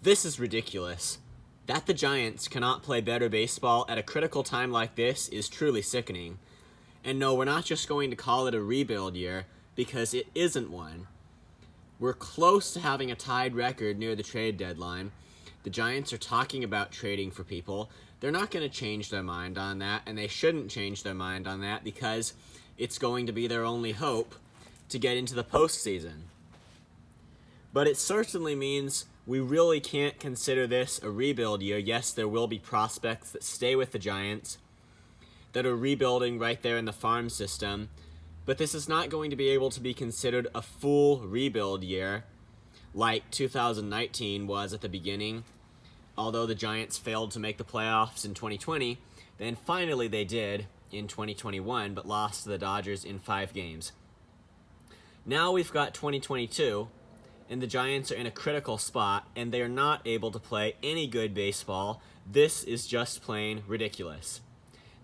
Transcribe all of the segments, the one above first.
This is ridiculous. That the Giants cannot play better baseball at a critical time like this is truly sickening. And no, we're not just going to call it a rebuild year, because it isn't one. We're close to having a tied record near the trade deadline. The Giants are talking about trading for people. They're not going to change their mind on that, and they shouldn't change their mind on that because it's going to be their only hope to get into the postseason. But it certainly means we really can't consider this a rebuild year. Yes, there will be prospects that stay with the Giants that are rebuilding right there in the farm system, but this is not going to be able to be considered a full rebuild year like 2019 was at the beginning. Although the Giants failed to make the playoffs in 2020, then finally they did in 2021, but lost to the Dodgers in 5 games. Now we've got 2022, and the Giants are in a critical spot, and they are not able to play any good baseball. This is just plain ridiculous.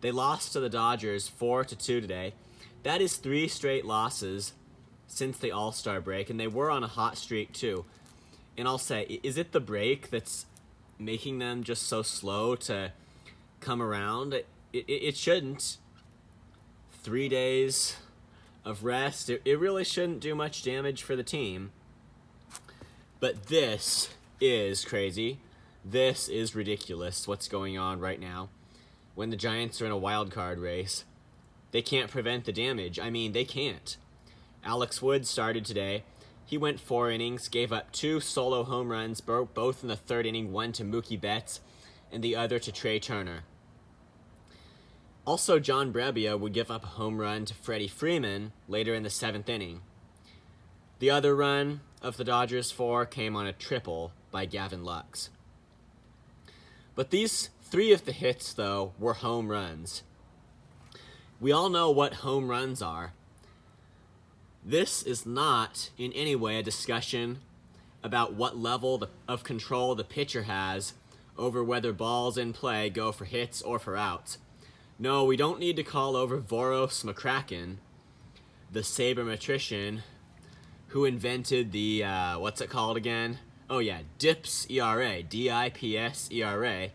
They lost to the Dodgers 4-2 today. That is 3 straight losses since the All-Star break, and they were on a hot streak too. And I'll say, is it the break that's making them just so slow to come around? It shouldn't. 3 days of rest, it really shouldn't do much damage for the team. But this is crazy. This is ridiculous, what's going on right now. When the Giants are in a wild card race, they can't prevent the damage. I mean, they can't. Alex Wood started today. He went 4 innings, gave up 2 solo home runs, both in the 3rd inning, one to Mookie Betts and the other to Trey Turner. Also, John Brebbia would give up a home run to Freddie Freeman later in the 7th inning. The other run of the Dodgers 4 came on a triple by Gavin Lux. But these 3 of the hits, though, were home runs. We all know what home runs are. This is not in any way a discussion about what level of control the pitcher has over whether balls in play go for hits or for outs. No, we don't need to call over Voros McCracken, the sabermetrician who invented the, what's it called again? Oh yeah, DIPS ERA, DIPS ERA,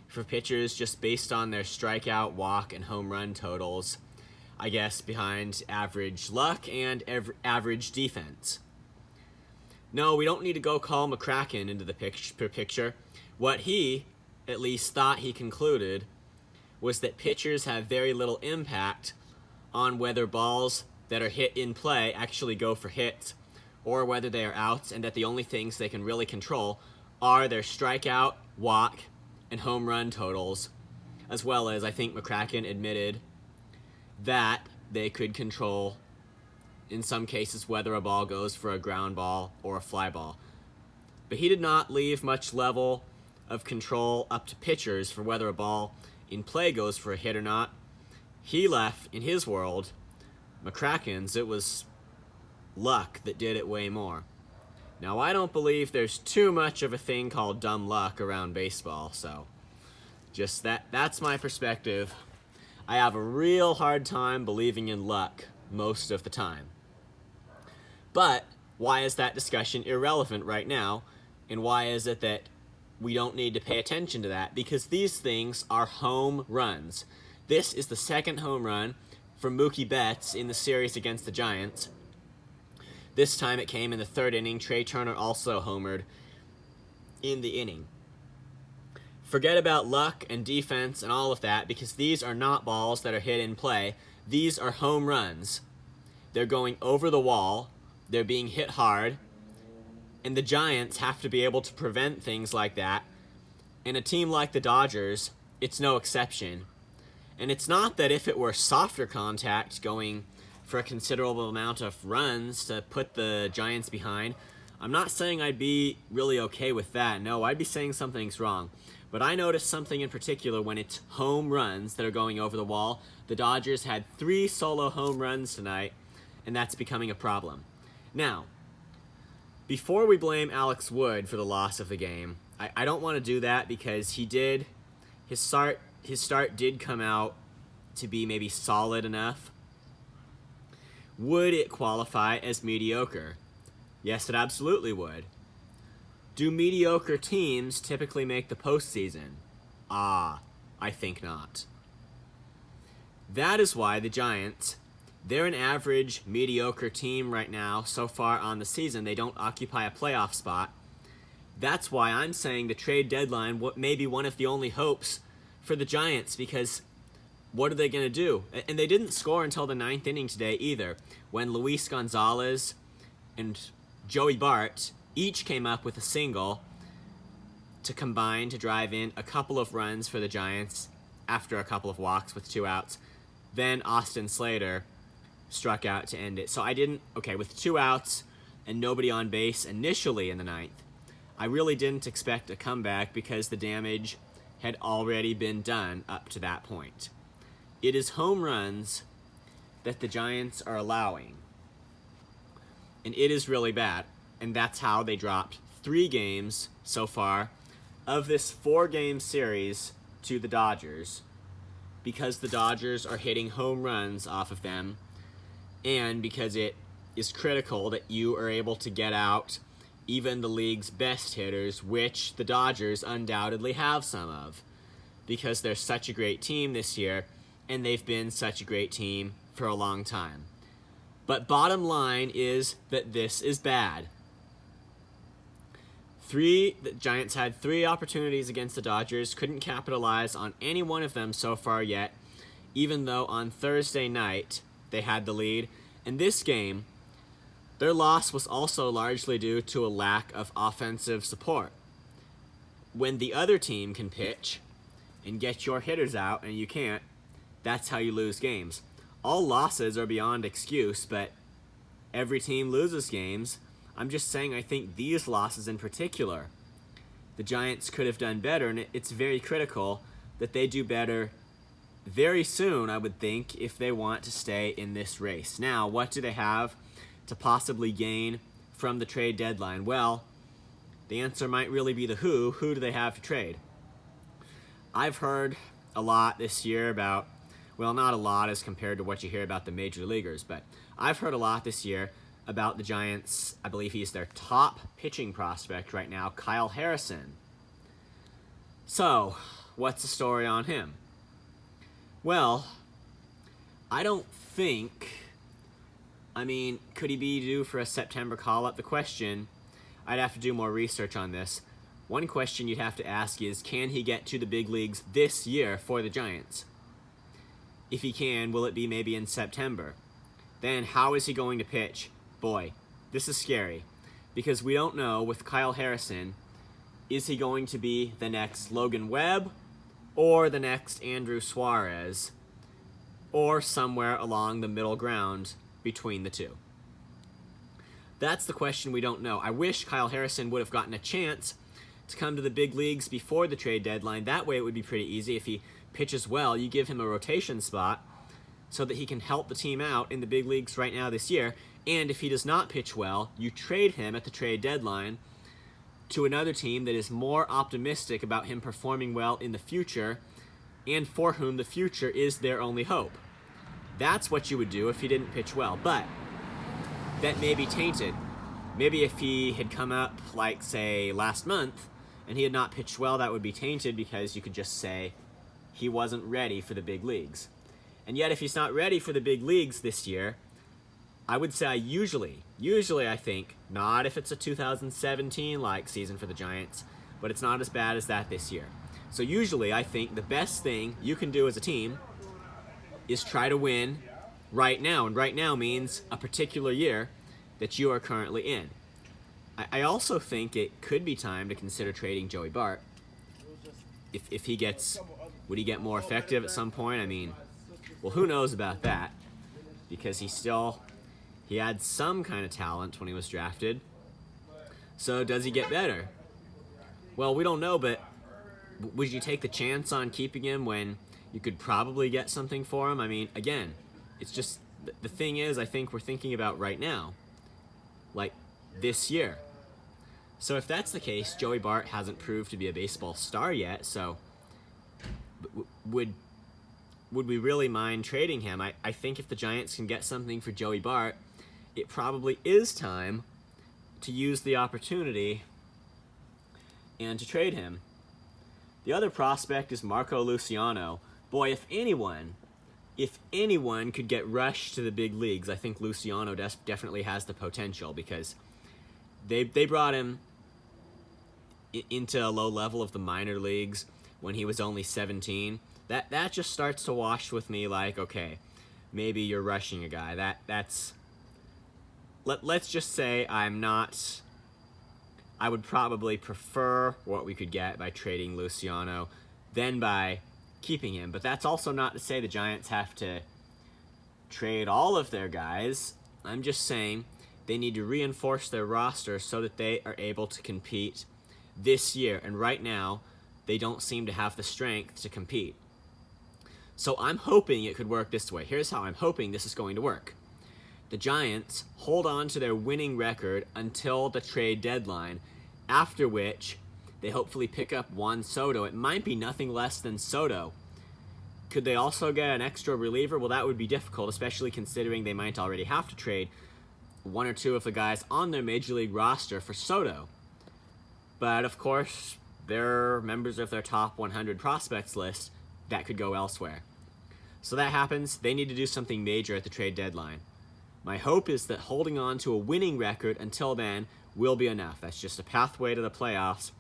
for pitchers just based on their strikeout, walk, and home run totals, I guess, behind average luck and average defense. No, we don't need to go call McCracken into the picture. What he, at least, thought he concluded was that pitchers have very little impact on whether balls that are hit in play actually go for hits or whether they are outs, and that the only things they can really control are their strikeout, walk, and home run totals, as well as I think McCracken admitted that they could control, in some cases, whether a ball goes for a ground ball or a fly ball. But he did not leave much level of control up to pitchers for whether a ball in play goes for a hit or not. He left, in his world, McCracken's, it was luck that did it way more. Now, I don't believe there's too much of a thing called dumb luck around baseball, so just that's my perspective. I have a real hard time believing in luck most of the time. But why is that discussion irrelevant right now, and why is it that we don't need to pay attention to that? Because these things are home runs. This is the 2nd home run for Mookie Betts in the series against the Giants. This time it came in the 3rd inning. Trey Turner also homered in the inning. Forget about luck and defense and all of that, because these are not balls that are hit in play. These are home runs. They're going over the wall. They're being hit hard. And the Giants have to be able to prevent things like that. And a team like the Dodgers, it's no exception. And it's not that if it were softer contact going for a considerable amount of runs to put the Giants behind, I'm not saying I'd be really okay with that. No, I'd be saying something's wrong. But I noticed something in particular when it's home runs that are going over the wall. The Dodgers had 3 solo home runs tonight, and that's becoming a problem. Now, before we blame Alex Wood for the loss of the game, I don't want to do that because his start did come out to be maybe solid enough. Would it qualify as mediocre? Yes, it absolutely would. Do mediocre teams typically make the postseason? I think not. That is why the Giants, they're an average, mediocre team right now so far on the season. They don't occupy a playoff spot. That's why I'm saying the trade deadline may be one of the only hopes for the Giants, because what are they going to do? And they didn't score until the 9th inning today either, when Luis Gonzalez and Joey Bart each came up with a single to combine to drive in a couple of runs for the Giants after a couple of walks with 2 outs. Then Austin Slater struck out to end it. So with 2 outs and nobody on base initially in the 9th, I really didn't expect a comeback because the damage had already been done up to that point. It is home runs that the Giants are allowing, and it is really bad. And that's how they dropped 3 games so far of this 4-game series to the Dodgers, because the Dodgers are hitting home runs off of them, and because it is critical that you are able to get out even the league's best hitters, which the Dodgers undoubtedly have some of, because they're such a great team this year, and they've been such a great team for a long time. But bottom line is that this is bad. The Giants had 3 opportunities against the Dodgers, couldn't capitalize on any one of them so far yet, even though on Thursday night they had the lead. In this game, their loss was also largely due to a lack of offensive support. When the other team can pitch and get your hitters out and you can't, that's how you lose games. All losses are beyond excuse, but every team loses games. I'm just saying I think these losses in particular, the Giants could have done better, and it's very critical that they do better very soon, I would think, if they want to stay in this race. Now, what do they have to possibly gain from the trade deadline? Well, the answer might really be the who. Who do they have to trade? I've heard a lot this year about, well, not a lot as compared to what you hear about the major leaguers, but I've heard a lot this year about the Giants. I believe he's their top pitching prospect right now, Kyle Harrison. So, what's the story on him? Well, I don't think, could he be due for a September call-up? The question, I'd have to do more research on this. One question you'd have to ask is, can he get to the big leagues this year for the Giants? If he can, will it be maybe in September? Then how is he going to pitch? Boy, this is scary, because we don't know with Kyle Harrison, is he going to be the next Logan Webb or the next Andrew Suarez, or somewhere along the middle ground between the two? That's the question we don't know. I wish Kyle Harrison would have gotten a chance to come to the big leagues before the trade deadline. That way it would be pretty easy. If he pitches well, you give him a rotation spot so that he can help the team out in the big leagues right now this year. And if he does not pitch well, you trade him at the trade deadline to another team that is more optimistic about him performing well in the future, and for whom the future is their only hope. That's what you would do if he didn't pitch well. But that may be tainted. Maybe if he had come up, like, say, last month, and he had not pitched well, that would be tainted, because you could just say he wasn't ready for the big leagues. And yet, if he's not ready for the big leagues this year, I would say usually I think, not if it's a 2017-like season for the Giants, but it's not as bad as that this year. So usually I think the best thing you can do as a team is try to win right now. And right now means a particular year that you are currently in. I also think it could be time to consider trading Joey Bart. If he gets, would he get more effective at some point? Well, who knows about that? Because he had some kind of talent when he was drafted. So does he get better? Well, we don't know, but would you take the chance on keeping him when you could probably get something for him? Again, it's just, the thing is, I think we're thinking about right now, like this year. So if that's the case, Joey Bart hasn't proved to be a baseball star yet, so would we really mind trading him? I think if the Giants can get something for Joey Bart, it probably is time to use the opportunity and to trade him. The other prospect is Marco Luciano. Boy, if anyone could get rushed to the big leagues, I think Luciano definitely has the potential, because they brought him into a low level of the minor leagues when he was only 17. That just starts to wash with me like, okay, maybe you're rushing a guy. Let's just say I would probably prefer what we could get by trading Luciano than by keeping him. But that's also not to say the Giants have to trade all of their guys. I'm just saying they need to reinforce their roster so that they are able to compete this year. And right now, they don't seem to have the strength to compete. So I'm hoping it could work this way. Here's how I'm hoping this is going to work. The Giants hold on to their winning record until the trade deadline, after which they hopefully pick up Juan Soto. It might be nothing less than Soto. Could they also get an extra reliever? Well, that would be difficult, especially considering they might already have to trade one or two of the guys on their Major League roster for Soto. But, of course, they're members of their top 100 prospects list that could go elsewhere. So that happens, they need to do something major at the trade deadline. My hope is that holding on to a winning record until then will be enough. That's just a pathway to the playoffs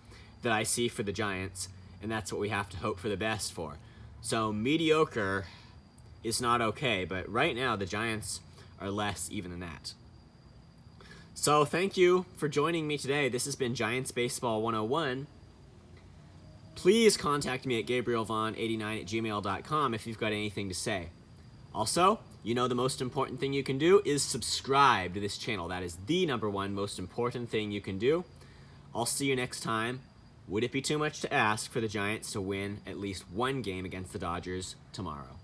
that I see for the Giants, and that's what we have to hope for the best for. So mediocre is not okay, but right now the Giants are less even than that. So thank you for joining me today. This has been Giants Baseball 101. Please contact me at gabrielvaughn89@gmail.com if you've got anything to say. Also, you know the most important thing you can do is subscribe to this channel. That is the number one most important thing you can do. I'll see you next time. Would it be too much to ask for the Giants to win at least one game against the Dodgers tomorrow?